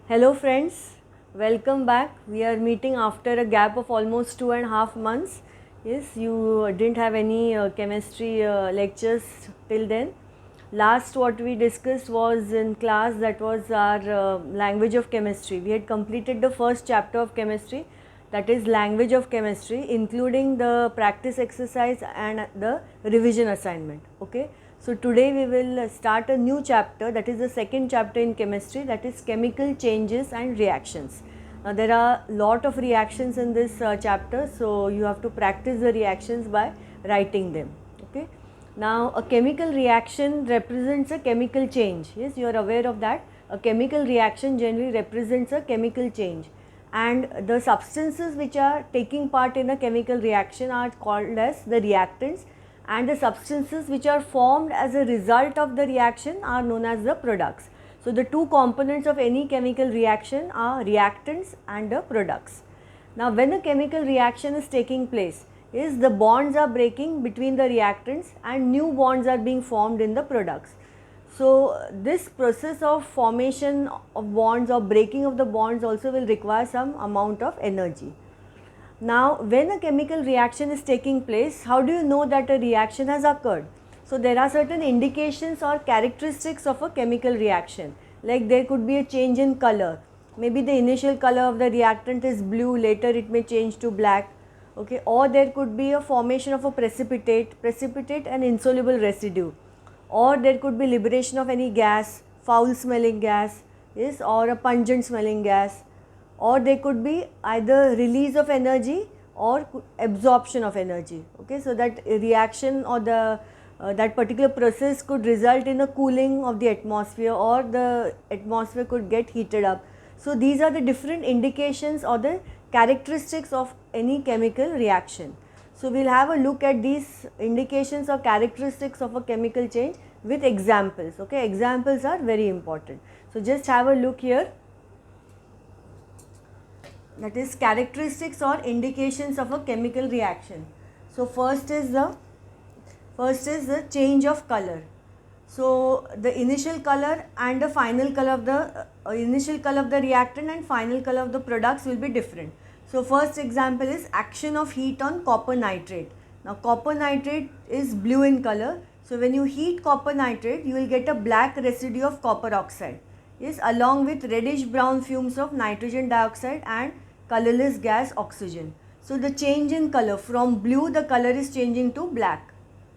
Hello friends, welcome back. We are meeting after a gap of almost 2.5 months. Yes, you didn't have any chemistry lectures till then. Last what we discussed was in class, that was our language of chemistry. We had completed the first chapter of chemistry, that is language of chemistry, including the practice exercise and the revision assignment. Okay. So today we will start a new chapter, that is the second chapter in chemistry, that is chemical changes and reactions. Now there are lot of reactions in this chapter, so you have to practice the reactions by writing them. Okay. Now a chemical reaction represents a chemical change. Yes, you are aware of that. A chemical reaction generally represents a chemical change, and the substances which are taking part in a chemical reaction are called as the reactants, and the substances which are formed as a result of the reaction are known as the products. So the two components of any chemical reaction are reactants and the products. Now when a chemical reaction is taking place, is the bonds are breaking between the reactants and new bonds are being formed in the products. So this process of formation of bonds or breaking of the bonds also will require some amount of energy. Now when a chemical reaction is taking place, how do you know that a reaction has occurred? So there are certain indications or characteristics of a chemical reaction, like there could be a change in color. Maybe the initial color of the reactant is blue, later it may change to black. Okay, or there could be a formation of a precipitate and insoluble residue, or there could be liberation of any gas, foul smelling gas, yes, or a pungent smelling gas, or there could be either release of energy or absorption of energy. Okay, so that reaction or the that particular process could result in a cooling of the atmosphere, or the atmosphere could get heated up. So these are the different indications or the characteristics of any chemical reaction. So we will have a look at these indications or characteristics of a chemical change with examples. Okay, examples are very important. So just have a look here, that is characteristics or indications of a chemical reaction. So first is the change of color. So the initial color and the final color of the initial color of the reactant and final color of the products will be different. So first example is action of heat on copper nitrate. Now copper nitrate is blue in color. So when you heat copper nitrate, you will get a black residue of copper oxide, yes, along with reddish brown fumes of nitrogen dioxide and colorless gas oxygen. So the change in color, from blue the color is changing to black.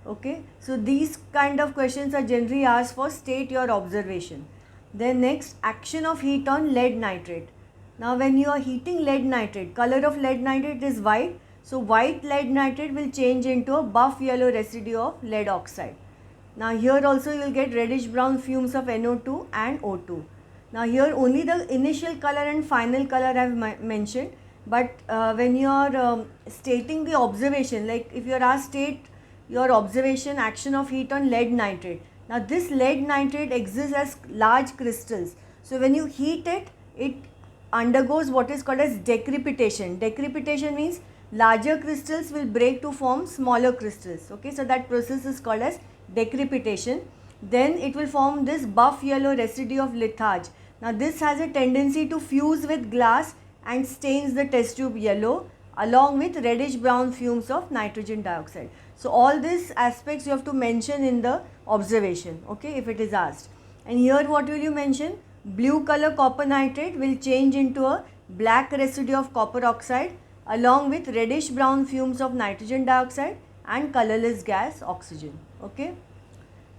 Okay, so these kind of questions are generally asked for state your observation. Then next, action of heat on lead nitrate. Now when you are heating lead nitrate, color of lead nitrate is white. So white lead nitrate will change into a buff yellow residue of lead oxide. Now here also you will get reddish brown fumes of NO2 and O2. Now here only the initial color and final color I have mentioned, but when you are stating the observation, like if you are asked state your observation action of heat on lead nitrate. Now this lead nitrate exists as large crystals. So when you heat it, it undergoes what is called as decrepitation. Decrepitation means larger crystals will break to form smaller crystals. Okay, so that process is called as decrepitation. Then it will form this buff yellow residue of litharge. Now this has a tendency to fuse with glass and stains the test tube yellow, along with reddish brown fumes of nitrogen dioxide. So all these aspects you have to mention in the observation, okay, if it is asked. And here what will you mention? Blue color copper nitrate will change into a black residue of copper oxide along with reddish brown fumes of nitrogen dioxide and colorless gas oxygen. Okay.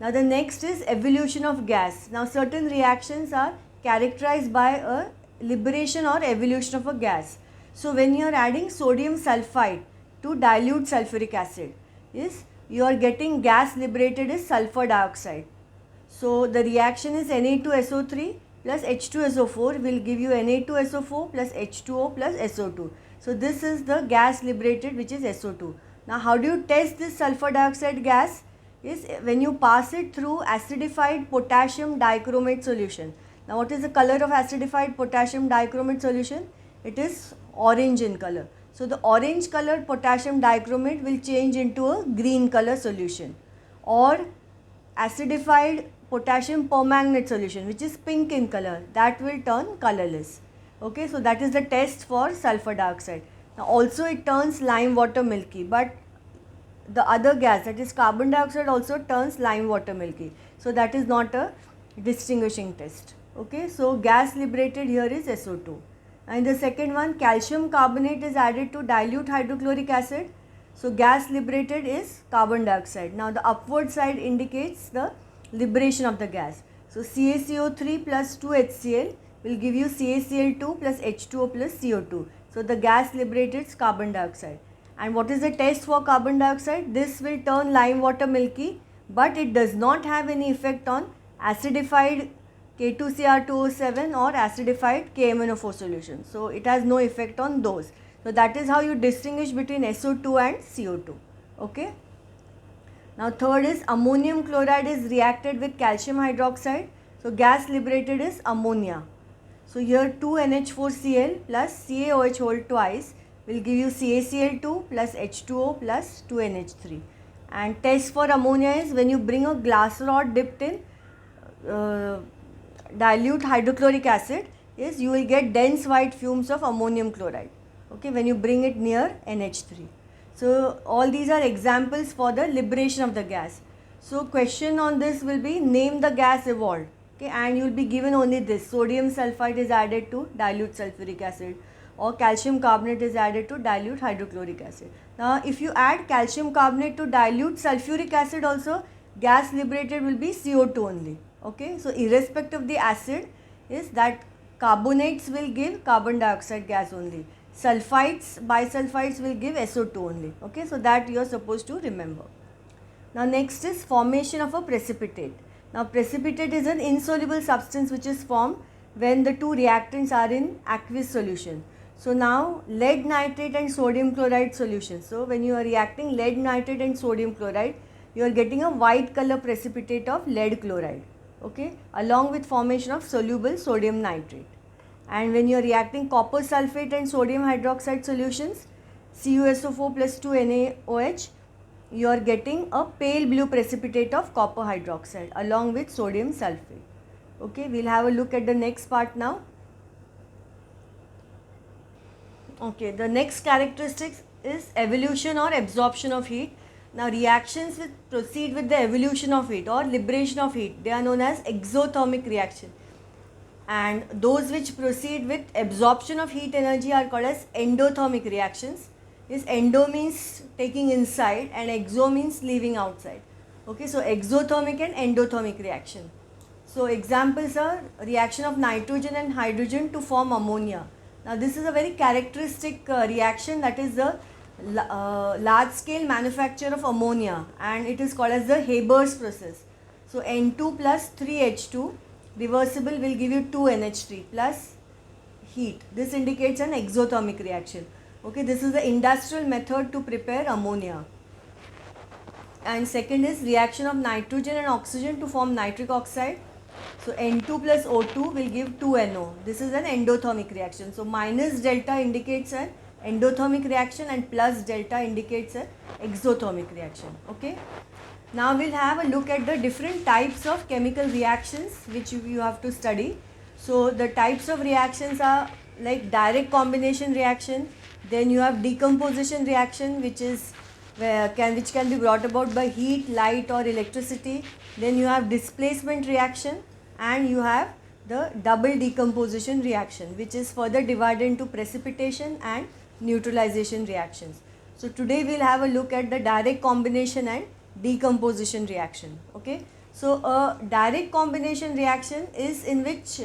Now the next is evolution of gas. Now certain reactions are characterized by a liberation or evolution of a gas. So when you are adding sodium sulfide to dilute sulfuric acid, yes, you are getting gas liberated is sulfur dioxide. So the reaction is Na2SO3 plus H2SO4 will give you Na2SO4 plus H2O plus SO2. So this is the gas liberated, which is SO2. Now how do you test this sulfur dioxide gas? Is when you pass it through acidified potassium dichromate solution. Now what is the color of acidified potassium dichromate solution? It is orange in color. So the orange colored potassium dichromate will change into a green color solution, or acidified potassium permanganate solution, which is pink in color, that will turn colorless. Okay, so that is the test for sulfur dioxide. Now also it turns lime water milky, but the other gas, that is carbon dioxide, also turns lime water milky. So that is not a distinguishing test. Okay, so gas liberated here is SO2. And the second one, calcium carbonate is added to dilute hydrochloric acid. So gas liberated is carbon dioxide. Now the upward side indicates the liberation of the gas. So CaCO3 plus 2HCl will give you CaCl2 plus H2O plus CO2. So the gas liberated is carbon dioxide. And what is the test for carbon dioxide? This will turn lime water milky, but it does not have any effect on acidified K2Cr2O7 or acidified KMnO4 solution. So it has no effect on those. So that is how you distinguish between SO2 and CO2. Okay. Now third is ammonium chloride is reacted with calcium hydroxide. So gas liberated is ammonia. So here 2NH4Cl plus CaOH whole twice will give you CaCl2 plus H2O plus 2NH3. And test for ammonia is when you bring a glass rod dipped in dilute hydrochloric acid, is you will get dense white fumes of ammonium chloride. Okay, when you bring it near NH3. So all these are examples for the liberation of the gas. So question on this will be name the gas evolved. Okay, and you will be given only this: sodium sulfite is added to dilute sulfuric acid, or calcium carbonate is added to dilute hydrochloric acid. Now if you add calcium carbonate to dilute sulfuric acid also, gas liberated will be CO2 only. Okay, so irrespective of the acid is that carbonates will give carbon dioxide gas only. Sulfites, bisulfites will give SO2 only. Okay, so that you are supposed to remember. Now next is formation of a precipitate. Now precipitate is an insoluble substance which is formed when the two reactants are in aqueous solution. So now lead nitrate and sodium chloride solution. So when you are reacting lead nitrate and sodium chloride, you are getting a white color precipitate of lead chloride. Okay, along with formation of soluble sodium nitrate. And when you are reacting copper sulfate and sodium hydroxide solutions, CuSO4 plus 2NaOH, you are getting a pale blue precipitate of copper hydroxide along with sodium sulfate. Okay, we'll have a look at the next part now. Okay, the next characteristics is evolution or absorption of heat. Now reactions which proceed with the evolution of heat or liberation of heat, they are known as exothermic reaction. And those which proceed with absorption of heat energy are called as endothermic reactions. This endo means taking inside and exo means leaving outside. Okay, so exothermic and endothermic reaction. So examples are reaction of nitrogen and hydrogen to form ammonia. Now this is a very characteristic reaction, that is the large scale manufacture of ammonia, and it is called as the Haber's process. So N2 plus 3H2 reversible will give you 2NH3 plus heat. This indicates an exothermic reaction. Okay, this is the industrial method to prepare ammonia. And second is reaction of nitrogen and oxygen to form nitric oxide. So N2 plus O2 will give 2NO. This is an endothermic reaction. So minus delta indicates an endothermic reaction and plus delta indicates an exothermic reaction. Okay. Now we'll have a look at the different types of chemical reactions which you have to study. So the types of reactions are like direct combination reaction, then you have decomposition reaction which can be brought about by heat, light or electricity. Then you have displacement reaction, and you have the double decomposition reaction which is further divided into precipitation and neutralization reactions. So today we'll have a look at the direct combination and decomposition reaction. Okay, so a direct combination reaction is in which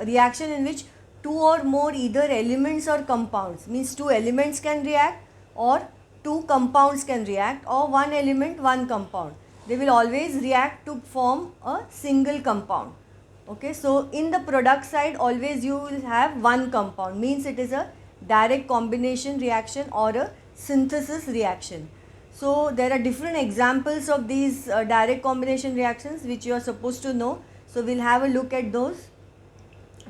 reaction in which two or more either elements or compounds, means two elements can react or two compounds can react, or one element one compound, they will always react to form a single compound. Okay, so in the product side always you will have one compound, means it is a direct combination reaction or a synthesis reaction. So there are different examples of these direct combination reactions which you are supposed to know. So we'll have a look at those.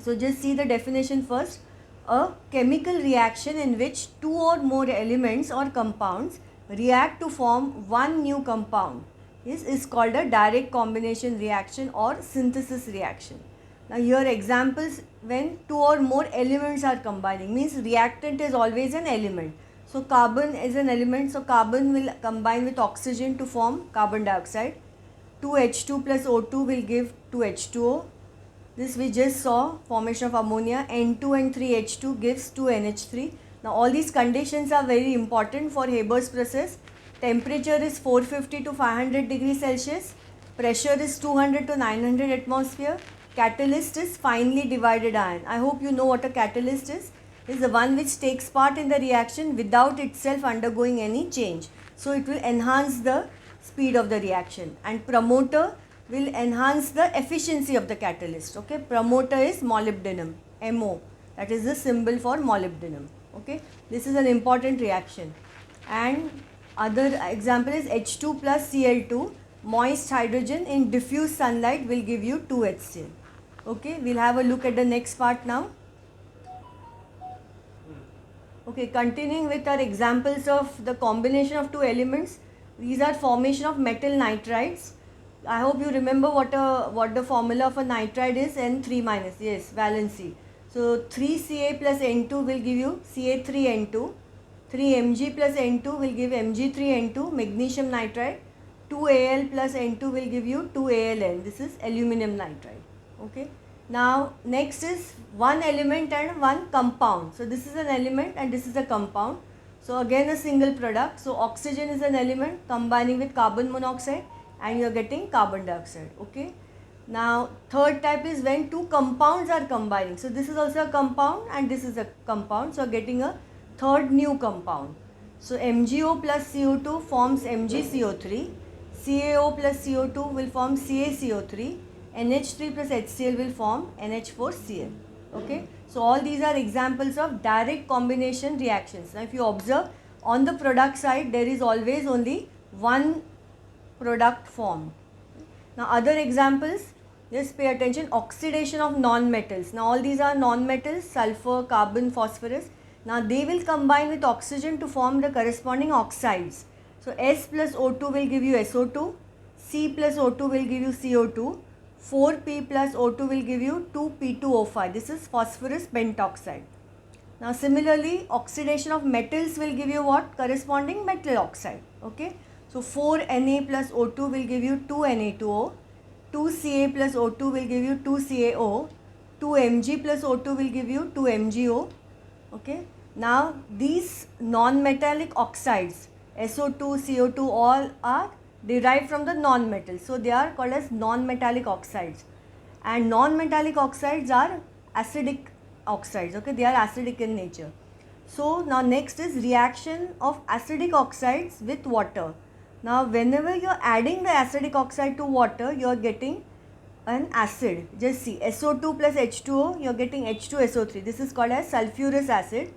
So just see the definition first. A chemical reaction in which two or more elements or compounds react to form one new compound is called a direct combination reaction or synthesis reaction. Now here examples when two or more elements are combining, means reactant is always an element. So carbon is an element, so carbon will combine with oxygen to form carbon dioxide. 2H2 plus O2 will give 2H2O. This we just saw, formation of ammonia. N2 and 3H2 gives 2NH3. Now all these conditions are very important for Haber's process. Temperature is 450 to 500 degrees Celsius. Pressure is 200 to 900 atmosphere. Catalyst is finely divided ion. I hope you know what a catalyst is. It is the one which takes part in the reaction without itself undergoing any change. So it will enhance the speed of the reaction, and promoter will enhance the efficiency of the catalyst. Okay, promoter is molybdenum, MO, that is the symbol for molybdenum. Okay, this is an important reaction. And other example is H2 plus Cl2, moist hydrogen in diffuse sunlight will give you 2HCl. Okay, we'll have a look at the next part now. Okay, continuing with our examples of the combination of two elements. These are formation of metal nitrides. I hope you remember what the formula of a nitride is, N3 minus, yes, valency. So 3Ca plus N2 will give you Ca3N2. 3Mg plus N2 will give Mg3N2, magnesium nitride. 2Al plus N2 will give you 2Aln. This is aluminum nitride. Okay. Now next is one element and one compound. So this is an element and this is a compound. So again a single product. So oxygen is an element combining with carbon monoxide and you are getting carbon dioxide. Okay. Now third type is when two compounds are combining. So this is also a compound and this is a compound. So getting a third new compound. So MgO plus CO2 forms MgCO3. CaO plus CO2 will form CaCO3. NH3 plus HCl will form NH4Cl. Okay. So all these are examples of direct combination reactions. Now if you observe, on the product side there is always only one product formed. Now other examples, just pay attention, oxidation of non-metals. Now all these are non-metals, sulfur, carbon, phosphorus. Now they will combine with oxygen to form the corresponding oxides. So S plus O2 will give you SO2, C plus O2 will give you CO2, 4P plus O2 will give you 2P2O5. This is phosphorus pentoxide. Now similarly, oxidation of metals will give you what? Corresponding metal oxide. Okay. So 4Na plus O2 will give you 2Na2O, 2Ca plus O2 will give you 2CaO, 2Mg plus O2 will give you 2MgO. Okay. Now these non-metallic oxides, SO2, CO2, all are derived from the non-metals. So they are called as non-metallic oxides. And non-metallic oxides are acidic oxides. Okay, they are acidic in nature. So now next is reaction of acidic oxides with water. Now whenever you are adding the acidic oxide to water, you are getting an acid. Just see, SO2 plus H2O, you are getting H2SO3. This is called as sulfurous acid.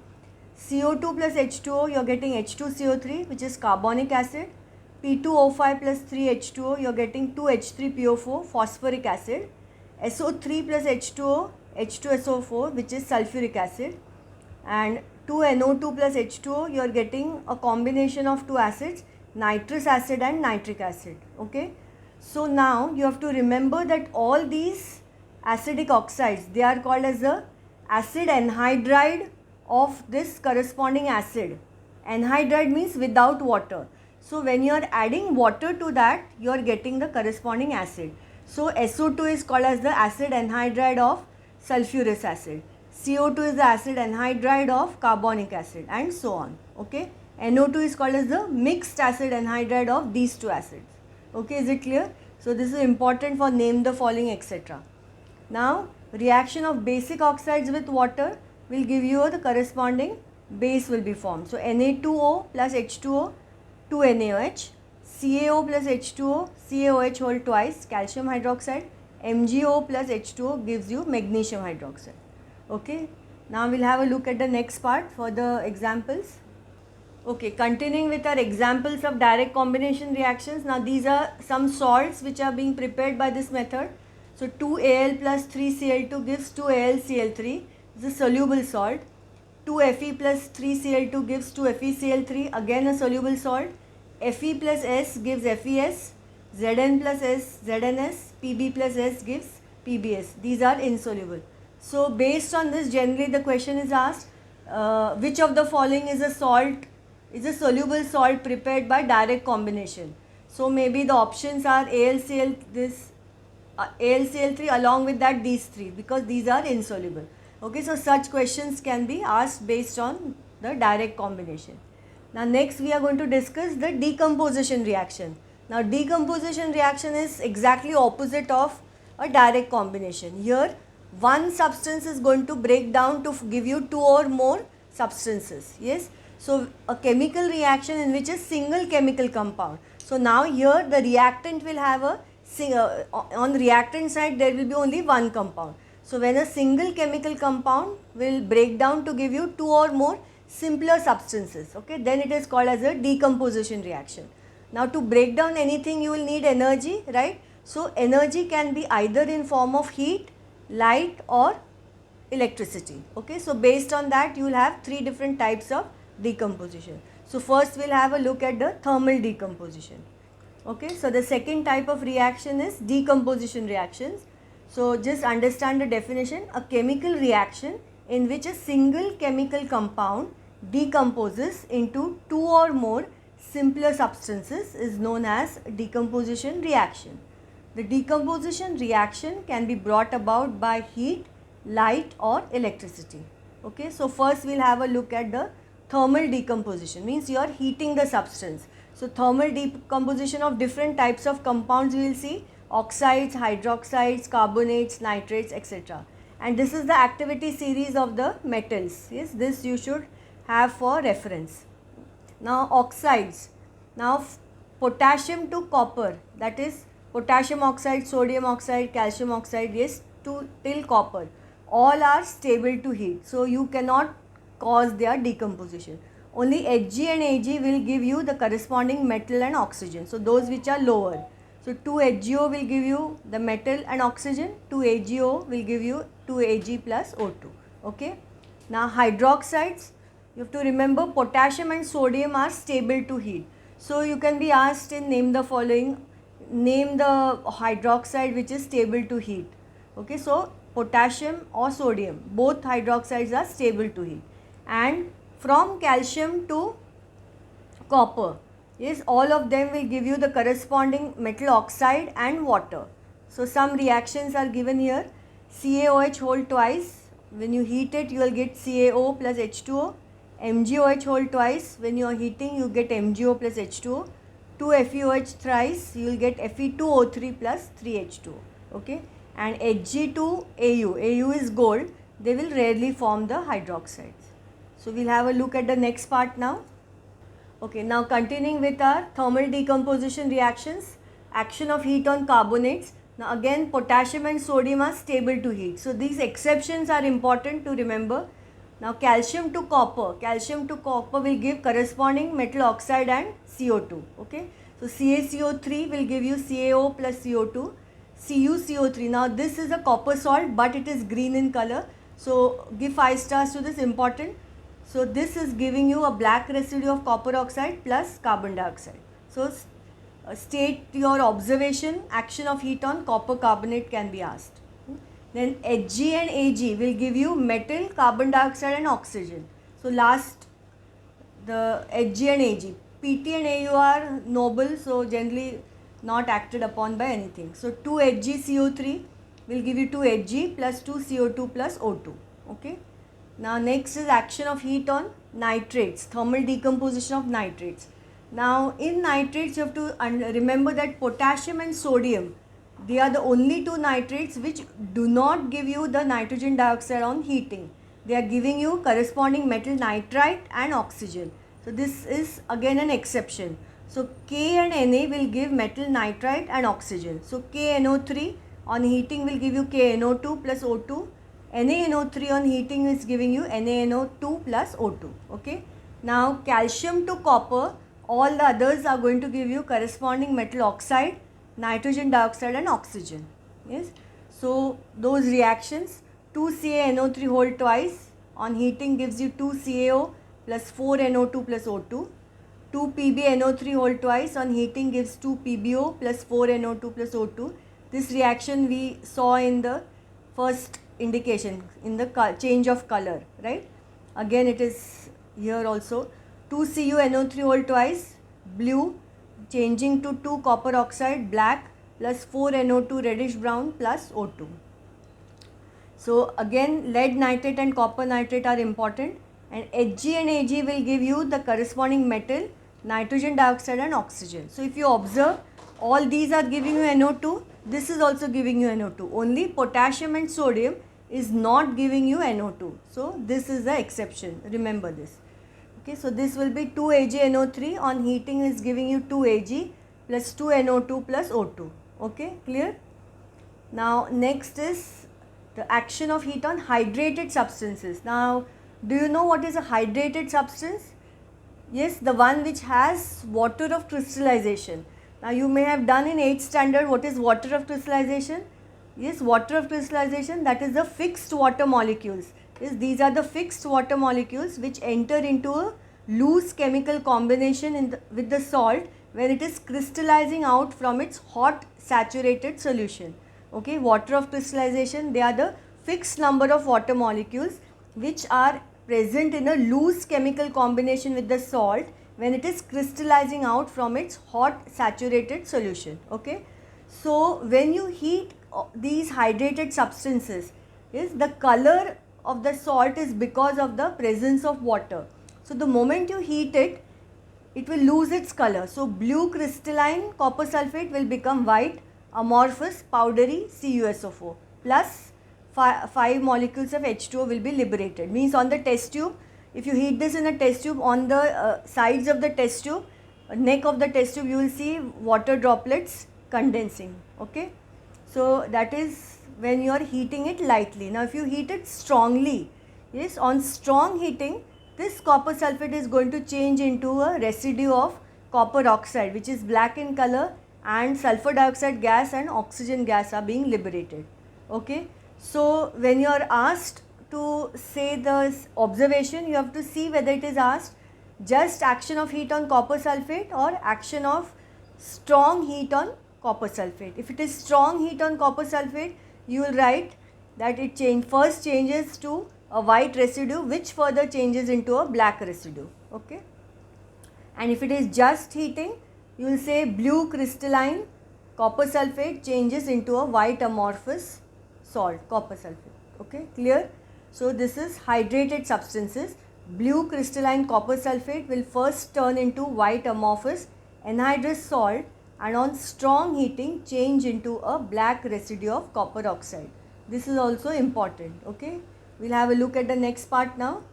CO2 plus H2O, you are getting H2CO3, which is carbonic acid. P2O5 plus 3H2O, you are getting 2H3PO4, phosphoric acid. SO3 plus H2O, H2SO4, which is sulfuric acid. And 2NO2 plus H2O, you are getting a combination of two acids, nitrous acid and nitric acid. Okay. So now you have to remember that all these acidic oxides, they are called as the acid anhydride of this corresponding acid. Anhydride means without water. So when you are adding water to that, you are getting the corresponding acid. So SO2 is called as the acid anhydride of sulfurous acid. CO2 is the acid anhydride of carbonic acid, and so on. Okay. NO2 is called as the mixed acid anhydride of these two acids. Okay, is it clear? So this is important for name the following, etc. Now reaction of basic oxides with water will give you the corresponding base will be formed. So Na2O plus H2O, 2NaOH, CaO plus H2O, CaOH whole twice, calcium hydroxide, MgO plus H2O gives you magnesium hydroxide. Okay. Now we'll have a look at the next part for the examples. Okay, continuing with our examples of direct combination reactions. Now these are some salts which are being prepared by this method. So 2Al plus 3Cl2 gives 2AlCl3. This is a soluble salt. 2Fe plus 3Cl2 gives 2FeCl3, again a soluble salt. Fe plus S gives FeS. Zn plus S, ZnS, Pb plus S gives PbS. These are insoluble. So based on this, generally the question is asked, which of the following is a soluble salt prepared by direct combination. So maybe the options are AlCl3 along with that these three, because these are insoluble. Okay, so such questions can be asked based on the direct combination. Now next we are going to discuss the decomposition reaction. Now decomposition reaction is exactly opposite of a direct combination. Here one substance is going to break down to give you two or more substances. Yes, so a chemical reaction in which a single chemical compound. So now here the reactant will have a on the reactant side there will be only one compound. So when a single chemical compound will break down to give you two or more simpler substances, okay, then it is called as a decomposition reaction. Now to break down anything you will need energy, right? So energy can be either in form of heat, light or electricity. Okay, so based on that you will have three different types of decomposition. So first we will have a look at the thermal decomposition. Okay, so the second type of reaction is decomposition reactions. So just understand the definition. A chemical reaction in which a single chemical compound decomposes into two or more simpler substances is known as decomposition reaction. The decomposition reaction can be brought about by heat, light or electricity. Okay, so first we will have a look at the thermal decomposition, means you are heating the substance. So thermal decomposition of different types of compounds we will see: oxides, hydroxides, carbonates, nitrates, etc. And this is the activity series of the metals. Yes, this you should have for reference. Now oxides. Now potassium to copper, that is potassium oxide, sodium oxide, calcium oxide, yes, till copper, all are stable to heat. So you cannot cause their decomposition. Only Hg and Ag will give you the corresponding metal and oxygen. So those which are lower. So 2HgO will give you the metal and oxygen, 2AgO will give you 2Ag plus O2. Okay. Now hydroxides, you have to remember potassium and sodium are stable to heat. So you can be asked in name the following, name the hydroxide which is stable to heat. Okay, so potassium or sodium, both hydroxides are stable to heat. And from calcium to copper, yes, all of them will give you the corresponding metal oxide and water. So some reactions are given here. CaOH whole twice, when you heat it you will get CaO plus H2O. MgOH whole twice, when you are heating you get MgO plus H2O. 2FeOH thrice, you will get Fe2O3 plus 3H2O. Okay, and Hg2Au, Au is gold, they will rarely form the hydroxides. So we will have a look at the next part now. Okay, now continuing with our thermal decomposition reactions, action of heat on carbonates. Now again potassium and sodium are stable to heat. So these exceptions are important to remember. Now calcium to copper will give corresponding metal oxide and CO2. Okay, so CaCO3 will give you CaO plus CO2, CuCO3. Now this is a copper salt but it is green in color. So give 5 stars to this, important. So this is giving you a black residue of copper oxide plus carbon dioxide. So state your observation, action of heat on copper carbonate can be asked. Then Hg and Ag will give you metal, carbon dioxide and oxygen. So last, the Hg and Ag. Pt and Au are noble, so generally not acted upon by anything. So 2HgCO3 will give you 2Hg plus 2CO2 plus O2. Okay. Now next is action of heat on nitrates, thermal decomposition of nitrates. Now in nitrates you have to remember that potassium and sodium, they are the only two nitrates which do not give you the nitrogen dioxide on heating. They are giving you corresponding metal nitrite and oxygen. So this is again an exception. So K and Na will give metal nitrite and oxygen. So KNO3 on heating will give you KNO2 plus O2. NaNO3 on heating is giving you NaNO2 plus O2. Okay. Now calcium to copper, all the others are going to give you corresponding metal oxide, nitrogen dioxide and oxygen. Yes. So those reactions, 2CaNO3 whole twice on heating gives you 2CaO plus 4NO2 plus O2. 2 PbNO3 whole twice on heating gives 2 PbO plus 4 NO2 plus O2. This reaction we saw in the first indication, in the change of color, right? Again it is here also. 2 CuNO3 whole twice, blue, changing to 2 copper oxide, black, plus 4 NO2 reddish brown plus O2. So again lead nitrate and copper nitrate are important, and Hg and Ag will give you the corresponding metal, nitrogen dioxide and oxygen. So if you observe, all these are giving you NO2, this is also giving you NO2, only potassium and sodium is not giving you NO2. So this is the exception, remember this. Okay, so this will be 2 AgNO3 on heating is giving you 2 Ag plus 2 NO2 plus O2. Okay, clear? Now next is the action of heat on hydrated substances. Now do you know what is a hydrated substance? Yes, the one which has water of crystallization. Now you may have done in 8th standard what is water of crystallization. Yes, water of crystallization, that is the fixed water molecules. Yes, these are the fixed water molecules which enter into a loose chemical combination with the salt when it is crystallizing out from its hot saturated solution. Okay, water of crystallization, they are the fixed number of water molecules which are present in a loose chemical combination with the salt when it is crystallizing out from its hot saturated solution. Okay, so when you heat these hydrated substances, yes, the color of the salt is because of the presence of water. So the moment you heat it, it will lose its color. So blue crystalline copper sulfate will become white, amorphous, powdery CuSO4 plus 5 molecules of H2O will be liberated. Means on the test tube, if you heat this in a test tube, on the sides of the test tube, neck of the test tube, you will see water droplets condensing. Okay, so that is when you are heating it lightly. Now if you heat it strongly, yes, on strong heating, this copper sulfate is going to change into a residue of copper oxide which is black in color, and sulfur dioxide gas and oxygen gas are being liberated. Okay, so when you are asked to say the observation, you have to see whether it is asked just action of heat on copper sulfate or action of strong heat on copper sulfate. If it is strong heat on copper sulfate, you will write that it first changes to a white residue which further changes into a black residue. Okay, and if it is just heating, you will say blue crystalline copper sulfate changes into a white amorphous salt, copper sulfate. Okay, clear? So this is hydrated substances. Blue crystalline copper sulfate will first turn into white amorphous anhydrous salt, and on strong heating change into a black residue of copper oxide. This is also important. Okay, we'll have a look at the next part now.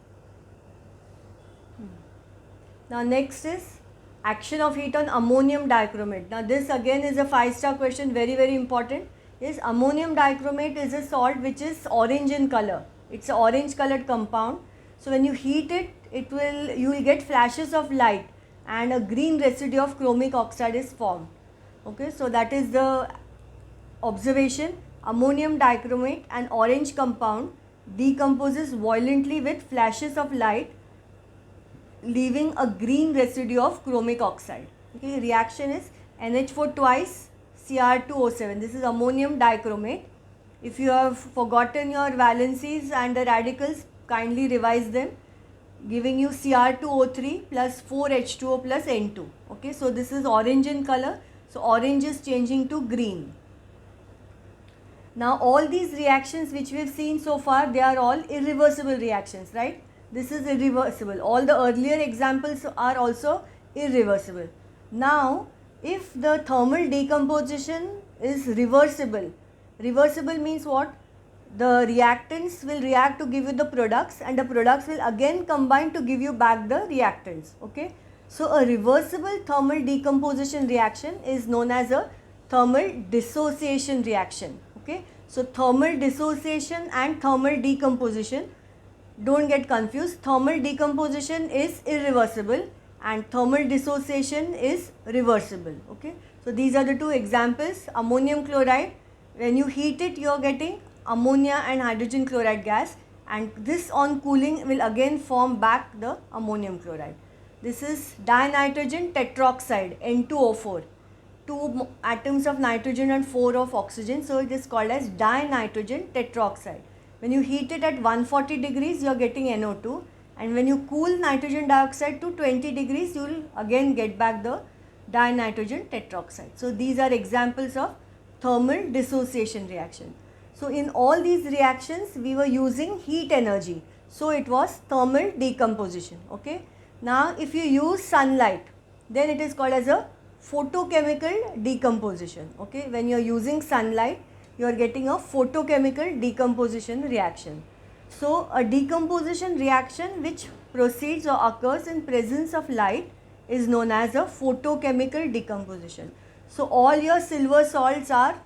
Now next is action of heat on ammonium dichromate. Now this again is a 5-star question, very important. Yes, ammonium dichromate is a salt which is orange in color. It's an orange colored compound. So when you heat it, you will get flashes of light and a green residue of chromic oxide is formed. Okay, so that is the observation. Ammonium dichromate, an orange compound, decomposes violently with flashes of light, leaving a green residue of chromic oxide. Okay, reaction is NH4 twice Cr2O7. This is ammonium dichromate. If you have forgotten your valencies and the radicals, kindly revise them, giving you Cr2O3 plus 4H2O plus N2. Okay, so this is orange in color. So orange is changing to green. Now all these reactions which we have seen so far, they are all irreversible reactions, right? This is irreversible. All the earlier examples are also irreversible. Now if the thermal decomposition is reversible, reversible means what? The reactants will react to give you the products, and the products will again combine to give you back the reactants. Okay, so a reversible thermal decomposition reaction is known as a thermal dissociation reaction. Okay, so thermal dissociation and thermal decomposition, don't get confused. Thermal decomposition is irreversible and thermal dissociation is reversible. Okay, so these are the two examples. Ammonium chloride, when you heat it, you are getting ammonia and hydrogen chloride gas, and this on cooling will again form back the ammonium chloride. This is dinitrogen tetroxide, N2O4. 2 atoms of nitrogen and 4 of oxygen, so it is called as dinitrogen tetroxide. When you heat it at 140 degrees, you are getting NO2, and when you cool nitrogen dioxide to 20 degrees, you will again get back the dinitrogen tetroxide. So these are examples of thermal dissociation reaction. So in all these reactions, we were using heat energy, so it was thermal decomposition. Okay. Now if you use sunlight, then it is called as a photochemical decomposition. Okay, when you are using sunlight, you are getting a photochemical decomposition reaction. So a decomposition reaction which proceeds or occurs in presence of light is known as a photochemical decomposition. So all your silver salts are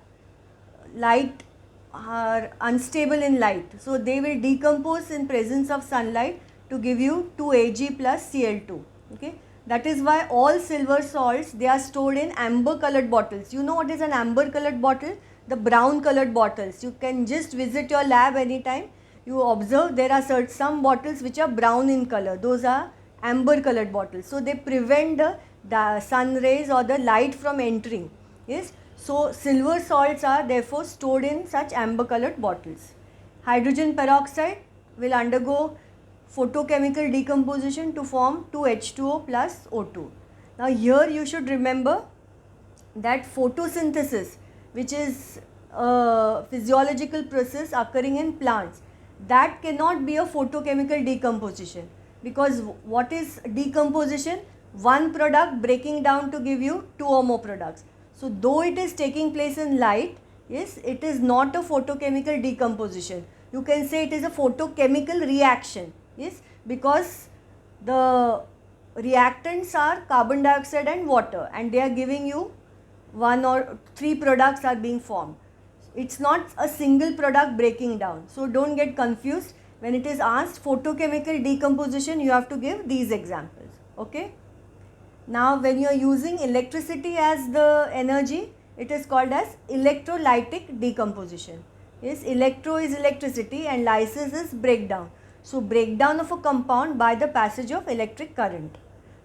unstable in light, so they will decompose in presence of sunlight to give you 2Ag plus Cl2. Okay. That is why all silver salts, they are stored in amber colored bottles. You know what is an amber colored bottle? The brown colored bottles. You can just visit your lab anytime. You observe there are some bottles which are brown in color. Those are amber colored bottles. So they prevent the sun rays or the light from entering. Yes. So silver salts are therefore stored in such amber colored bottles. Hydrogen peroxide will undergo photochemical decomposition to form 2H2O plus O2. Now here you should remember that photosynthesis, which is a physiological process occurring in plants, that cannot be a photochemical decomposition, because what is decomposition? One product breaking down to give you 2 or more products. So though it is taking place in light, yes, it is not a photochemical decomposition. You can say it is a photochemical reaction. Yes, because the reactants are carbon dioxide and water, and they are giving you 1 or 3 products are being formed. It's not a single product breaking down. So don't get confused. When it is asked photochemical decomposition, you have to give these examples. Okay. Now when you are using electricity as the energy, it is called as electrolytic decomposition. Yes, electro is electricity and lysis is breakdown. So breakdown of a compound by the passage of electric current.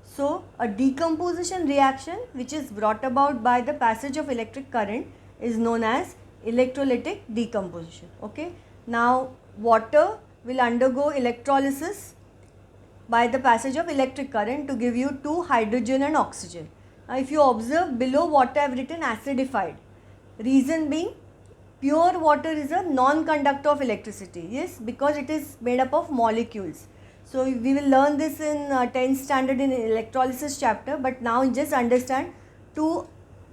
So a decomposition reaction which is brought about by the passage of electric current is known as electrolytic decomposition. Okay. Now water will undergo electrolysis by the passage of electric current to give you 2 hydrogen and oxygen. Now if you observe below water I have written acidified. Reason being, pure water is a non-conductor of electricity. Yes, because it is made up of molecules. So we will learn this in 10th standard in electrolysis chapter, but now just understand, to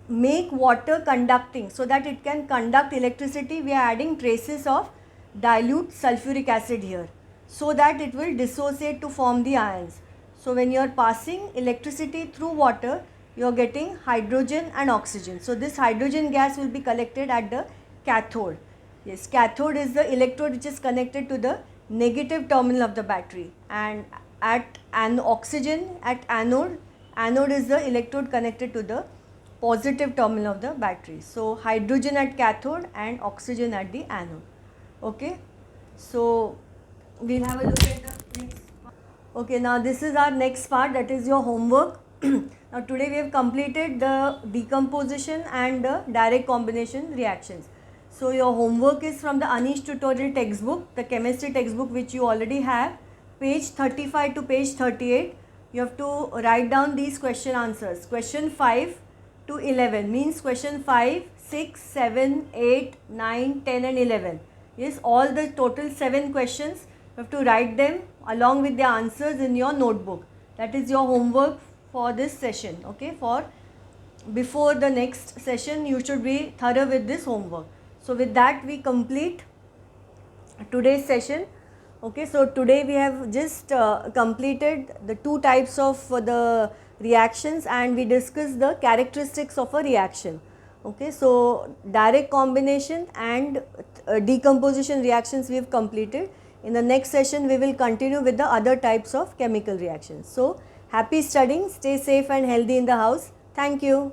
make water conducting so that it can conduct electricity, we are adding traces of dilute sulfuric acid here, so that it will dissociate to form the ions. So when you are passing electricity through water, you are getting hydrogen and oxygen. So this hydrogen gas will be collected at the cathode. Yes, cathode is the electrode which is connected to the negative terminal of the battery, and at an oxygen at anode, anode is the electrode connected to the positive terminal of the battery. So hydrogen at cathode and oxygen at the anode. Okay, so we'll have a look at the next part. Okay, now this is our next part, that is your homework. Now today we have completed the decomposition and the direct combination reactions. So your homework is from the Anish tutorial textbook, the chemistry textbook which you already have, page 35 to page 38. You have to write down these question answers. Question 5 to 11 means question 5, 6, 7, 8, 9, 10 and 11. Yes, all the total 7 questions, you have to write them along with the answers in your notebook. That is your homework for this session. Okay, for before the next session you should be thorough with this homework. So with that we complete today's session. Okay, so today we have just completed the 2 types of the reactions, and we discussed the characteristics of a reaction. Okay, so direct combination and decomposition reactions we have completed. In the next session we will continue with the other types of chemical reactions. So happy studying, stay safe and healthy in the house. Thank you.